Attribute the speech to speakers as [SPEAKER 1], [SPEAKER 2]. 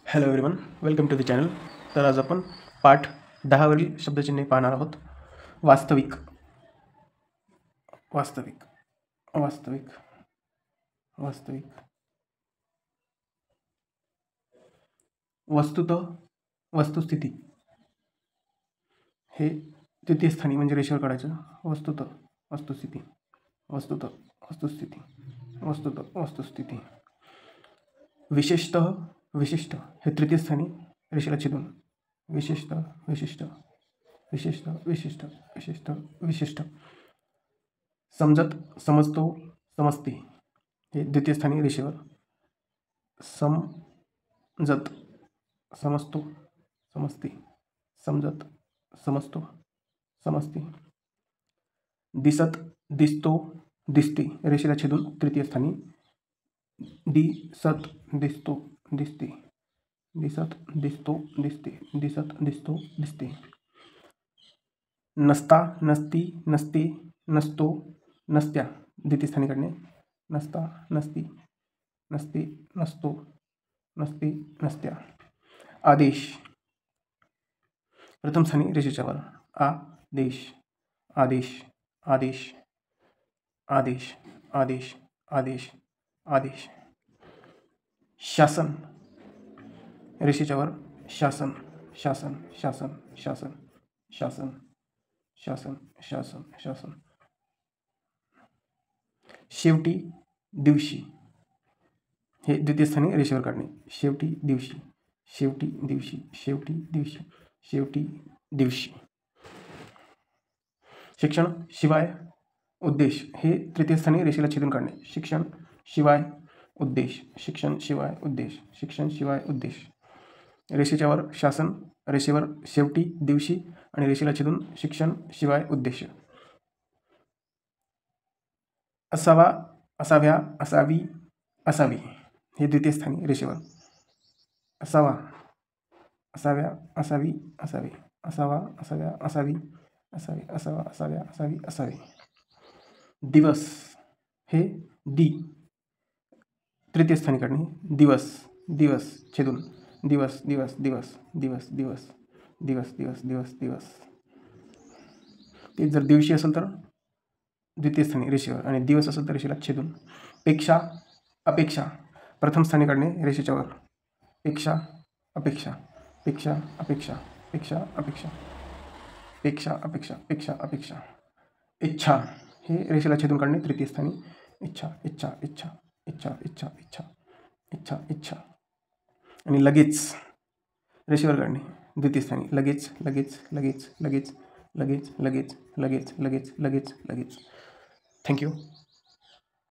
[SPEAKER 1] Hello everyone, welcome to the channel. तर आज आपण पाठ 10वरील शब्दचिन्हे पाहणार आहोत. वास्तविक, वास्तविक, वास्तविक, वास्तविक, वस्तुतः, वस्तुस्थिती. हे तृतीय स्थानी म्हणजे रेषेवर काढायचं. वस्तुतः, वस्तुस्थिती, वस्तुतः, वस्तुस्थिती, वस्तुतः, वस्तुस्थिती. विशेषतः, विशिष्ट हे तृतीय स्थानी रेषेला छेदून. विशिष्ट, विशिष्ट, विशिष्ट, विशिष्ट, विशिष्ट, विशिष्ट. समजत, समजतो, समजते हे द्वितीय स्थानी रेषेवर. समजत, समजतो, समजते, समजत, समजतो, समजते. दिसत, दिसतो, दिसते रेषेला छेदून तृतीय स्थानी. दिसत, दिसतो, दिसते, दिसत, दिसतो, दिसते, दिसत, दिसतो, दिसते. नसता, नसती, नसते, नसतो, नसत्या द्वितीय स्थानी काढणे. नसता, नसती, नसते, नसतो, नसते, नसत्या. आदेश प्रथम स्थानी रेषेच्या वर. आदेश, आदेश, आदेश, आदेश, आदेश, आदेश, आदेश. शासन रेषेच्या वर. शासन, शासन, शासन, शासन, शासन, शासन, शासन, शासन. शेवटी, दिवशी हे द्वितीय स्थानी रेषेवर काढणे. शेवटी, दिवशी, शेवटी, दिवशी, शेवटी, दिवशी, शेवटी, दिवशी. शिक्षण, शिवाय, उद्देश हे तृतीय स्थानी रेषेला छेदून काढणे. शिक्षण, शिवाय, उद्देश, शिक्षण, शिवाय, उद्देश, शिक्षण, शिवाय, उद्देश. रेषेच्या वर शासन, रेषेवर शेवटी, दिवशी आणि रेषेला छेदून शिक्षण, शिवाय, उद्देश. असावा, असाव्या, असावी, असावी हे द्वितीय स्थानी रेषेवर. असावा, असाव्या, असावी, असावे, असावा, असाव्या, असावी, असावे, असावा, असाव्या, असावी, असावे. दिवस हे दी तृतीय स्थानी काढणे. दिवस, दिवस छेदून. दिवस, दिवस, दिवस, दिवस, दिवस, दिवस, दिवस, दिवस, दिवस. ते जर दिवशी असेल तर द्वितीय स्थानी रेषेवर आणि दिवस असेल तर रेषेला छेदून. पेक्षा, अपेक्षा प्रथम स्थानी काढणे रेषेच्या वर. पेक्षा, अपेक्षा, पेक्षा, अपेक्षा, पेक्षा, अपेक्षा, पेक्षा, अपेक्षा, पेक्षा, अपेक्षा. इच्छा हे रेषेला छेदून काढणे तृतीय स्थानी. इच्छा, इच्छा, इच्छा, इच्छा, इच्छा, इच्छा, इच्छा, इच्छा. आणि लगेच रेषेवर काढणे द्वितीय स्थानी. लगेच, लगेच, लगेच, लगेच, लगेच, लगेच, लगेच, लगेच, लगेच, लगेच. थँक्यू.